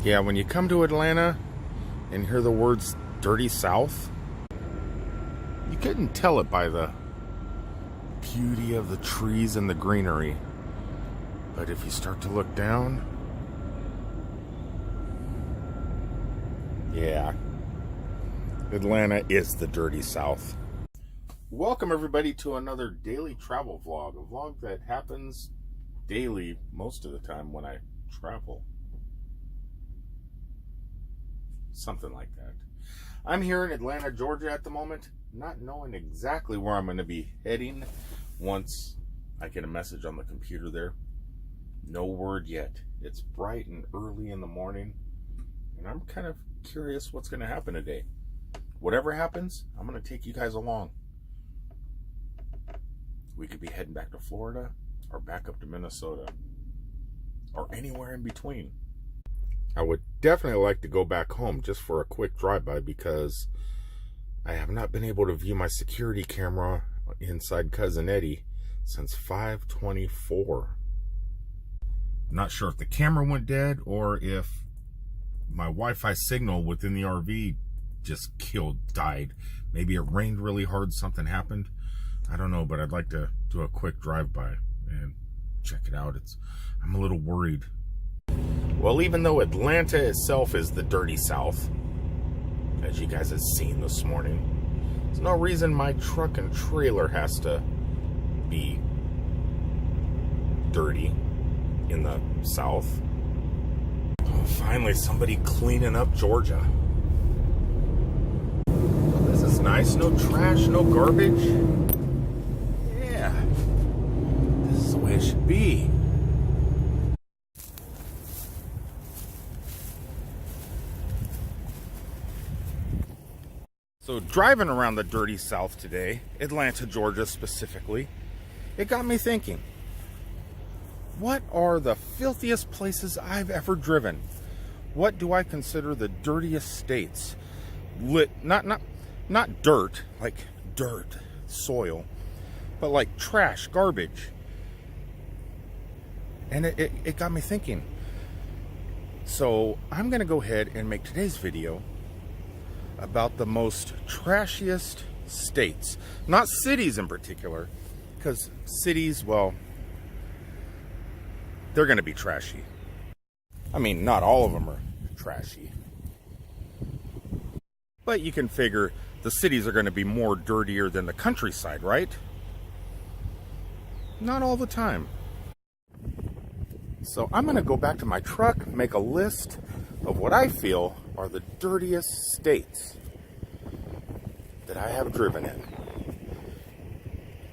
Yeah, when you come to Atlanta and hear the words Dirty South, you couldn't tell it by the beauty of the trees and the greenery. But if you start to look down, yeah, Atlanta is the Dirty South. Welcome everybody to another daily travel vlog, a vlog that happens daily most of the time when I travel. Something like that. I'm here in Atlanta, Georgia at the moment, not knowing exactly where I'm going to be heading once I get a message on the computer there. No word yet. It's bright and early in the morning, and I'm kind of curious what's going to happen today. Whatever happens, I'm going to take you guys along. We could be heading back to Florida or back up to Minnesota or anywhere in between. I would definitely like to go back home just for a quick drive-by because I have not been able to view my security camera inside Cousin Eddie since 5/24. Not sure if the camera went dead or if my Wi-Fi signal within the RV just died. Maybe it rained really hard, something happened. I don't know, but I'd like to do a quick drive-by and check it out. I'm a little worried. Well, even though Atlanta itself is the Dirty South, as you guys have seen this morning, there's no reason my truck and trailer has to be dirty in the South. Oh, finally, somebody cleaning up Georgia. Oh, this is nice. No trash, no garbage. Yeah, this is the way it should be. So driving around the Dirty South today, Atlanta, Georgia specifically, it got me thinking, what are the filthiest places I've ever driven? What do I consider the dirtiest states? Not dirt, like dirt, soil, but like trash, garbage. And it got me thinking. So I'm gonna go ahead and make today's video about the most trashiest states, not cities in particular, because cities, well, they're going to be trashy. I mean, not all of them are trashy, but you can figure the cities are going to be more dirtier than the countryside, right? Not all the time. So I'm going to go back to my truck, make a list of what I feel are the dirtiest states that I have driven in.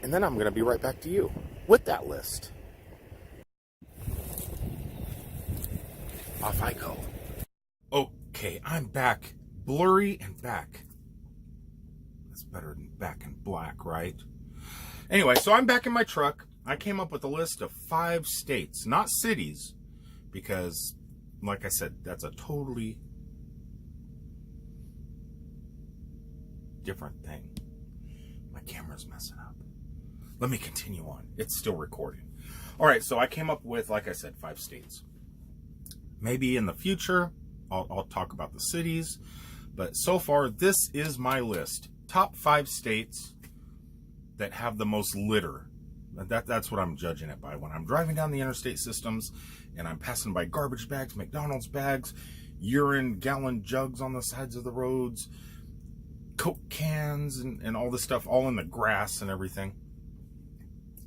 And then I'm going to be right back to you with that list. Off I go. Okay, I'm back. Blurry and back. That's better than back in black, right? Anyway, so I'm back in my truck. I came up with a list of 5 states, not cities, because, like I said, that's a totally different thing. My camera's messing up. Let me continue on. It's still recording. All right, so I came up with, like I said, 5 states. Maybe in the future, I'll talk about the cities, but so far, this is my list. Top 5 states that have the most litter. That's what I'm judging it by. When I'm driving down the interstate systems and I'm passing by garbage bags, McDonald's bags, urine gallon jugs on the sides of the roads, Coke cans and all this stuff, all in the grass and everything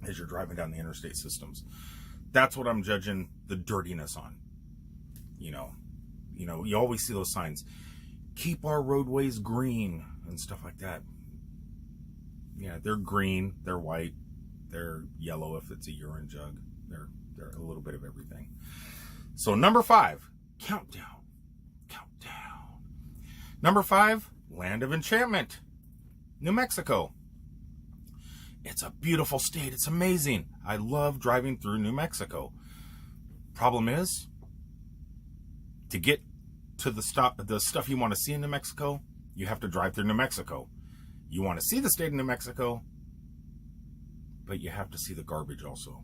as you're driving down the interstate systems. That's what I'm judging the dirtiness on. You know, you always see those signs, keep our roadways green and stuff like that. Yeah, they're green, they're white, they're yellow if it's a urine jug. They're a little bit of everything. So number 5, countdown. Number 5, Land of Enchantment. New Mexico. It's a beautiful state. It's amazing. I love driving through New Mexico. Problem is, to get to the stuff you want to see in New Mexico, you have to drive through New Mexico. You want to see the state of New Mexico, but you have to see the garbage also.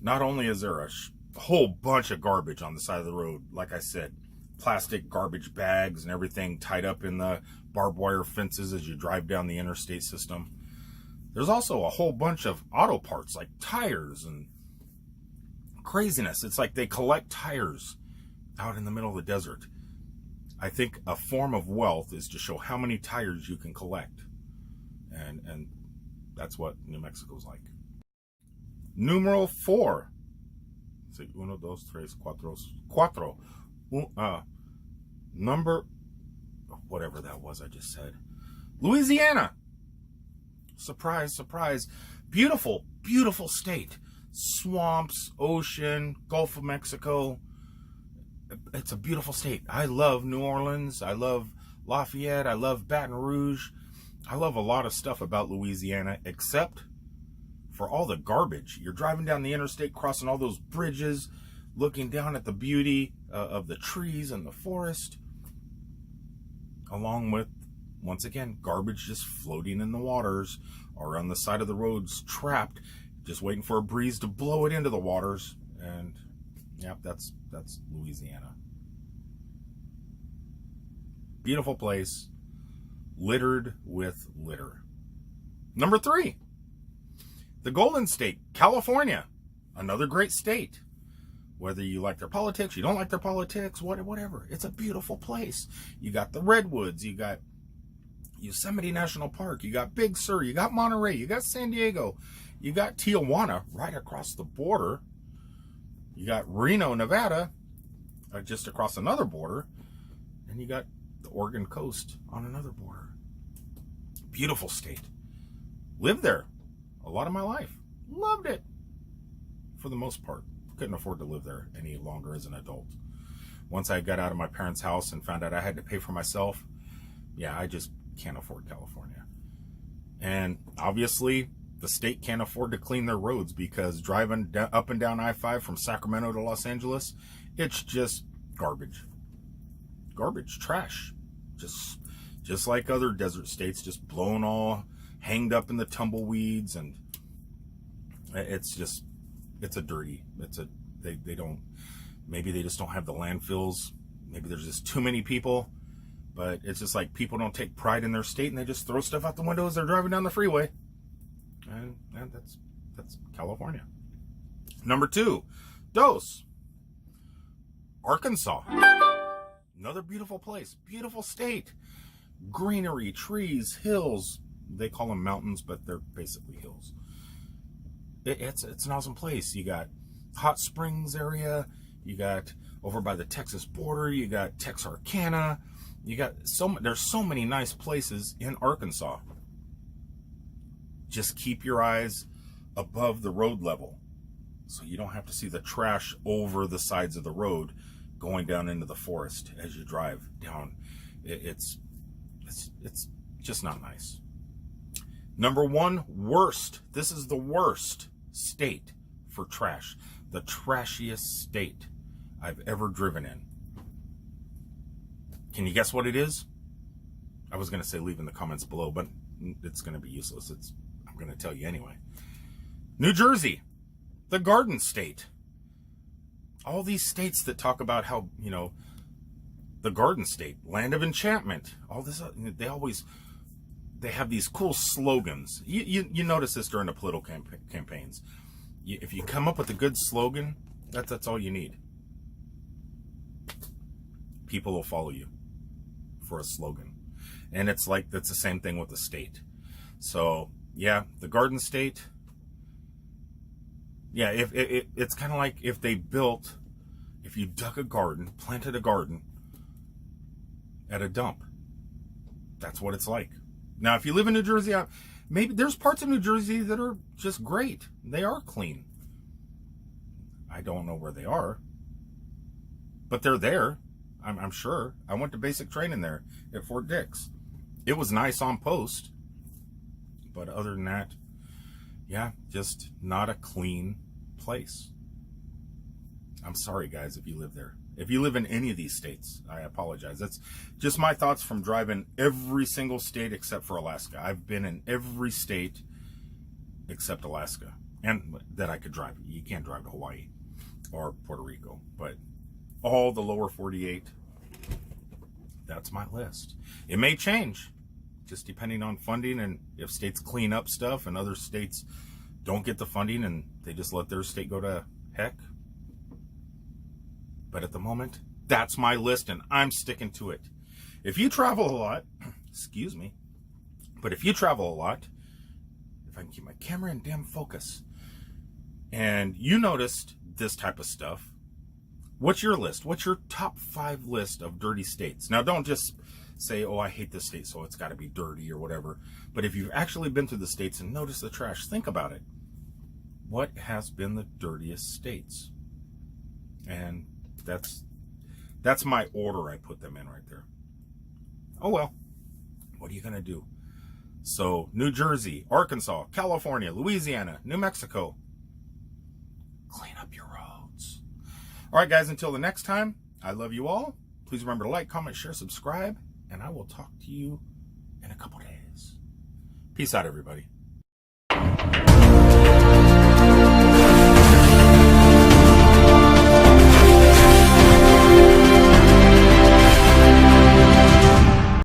Not only is there a whole bunch of garbage on the side of the road, like I said, plastic garbage bags and everything tied up in the barbed wire fences as you drive down the interstate system. There's also a whole bunch of auto parts like tires and craziness. It's like they collect tires out in the middle of the desert. I think a form of wealth is to show how many tires you can collect. And that's what New Mexico's like. Numeral 4. Say, 1, 2, 3, 4. Number, whatever that was I just said. Louisiana. Surprise, surprise. Beautiful, beautiful state. Swamps, ocean, Gulf of Mexico. It's a beautiful state. I love New Orleans. I love Lafayette. I love Baton Rouge. I love a lot of stuff about Louisiana, except for all the garbage. You're driving down the interstate, crossing all those bridges, looking down at the beauty of the trees and the forest, along with, once again, garbage just floating in the waters or on the side of the roads, trapped, just waiting for a breeze to blow it into the waters. And yeah, that's Louisiana. Beautiful place, littered with litter. Number 3, the Golden State, California. Another great state. Whether you like their politics, you don't like their politics, whatever. It's a beautiful place. You got the Redwoods, you got Yosemite National Park, you got Big Sur, you got Monterey, you got San Diego, you got Tijuana right across the border. You got Reno, Nevada, just across another border. And you got the Oregon coast on another border. Beautiful state. Lived there a lot of my life. Loved it. For the most part. Couldn't afford to live there any longer as an adult. Once I got out of my parents' house and found out I had to pay for myself, yeah, I just can't afford California. And obviously, the state can't afford to clean their roads, because driving up and down I-5 from Sacramento to Los Angeles, it's just garbage. Garbage, trash. Just like other desert states, just blown all hanged up in the tumbleweeds, and they don't, maybe they just don't have the landfills. Maybe there's just too many people, but it's just like people don't take pride in their state and they just throw stuff out the window as they're driving down the freeway. And that's California. Number 2, Arkansas. Another beautiful place, beautiful state. Greenery, trees, hills. They call them mountains, but they're basically hills. It's an awesome place. You got hot springs area. You got over by the Texas border. You got Texarkana. You got there's so many nice places in Arkansas. Just keep your eyes above the road level, so you don't have to see the trash over the sides of the road going down into the forest as you drive down. It's just not nice. Number 1, worst. This is the worst state for trash. The trashiest state I've ever driven in. Can you guess what it is? I was going to say leave in the comments below, but it's going to be useless. I'm going to tell you anyway. New Jersey, the Garden State. All these states that talk about how, the Garden State, land of enchantment, all this, they have these cool slogans. You notice this during the political campaigns. If you come up with a good slogan, that's all you need. People will follow you for a slogan. And it's the same thing with the state. So, yeah, the Garden State. Yeah, it's kind of like if you dug a garden, planted a garden at a dump. That's what it's like. Now, if you live in New Jersey, maybe there's parts of New Jersey that are just great. They are clean. I don't know where they are, but they're there. I'm sure. I went to basic training there at Fort Dix. It was nice on post. But other than that, yeah, just not a clean place. I'm sorry, guys, if you live there. If you live in any of these states, I apologize. That's just my thoughts from driving every single state except for Alaska. I've been in every state except Alaska, and that I could drive. You can't drive to Hawaii or Puerto Rico, but all the lower 48, that's my list. It may change, just depending on funding and if states clean up stuff and other states don't get the funding and they just let their state go to heck. But at the moment, that's my list and I'm sticking to it. If you travel a lot, excuse me, but if you travel a lot, if I can keep my camera in damn focus, and you noticed this type of stuff, what's your list? What's your top 5 list of dirty states? Now, don't just say, oh, I hate this state, so it's got to be dirty or whatever. But if you've actually been through the states and noticed the trash, think about it. What has been the dirtiest states? And that's my order I put them in right there. Oh, well, what are you going to do? So, New Jersey, Arkansas, California, Louisiana, New Mexico. Clean up your roads. All right, guys, until the next time, I love you all. Please remember to like, comment, share, subscribe, and I will talk to you in a couple days. Peace out, everybody.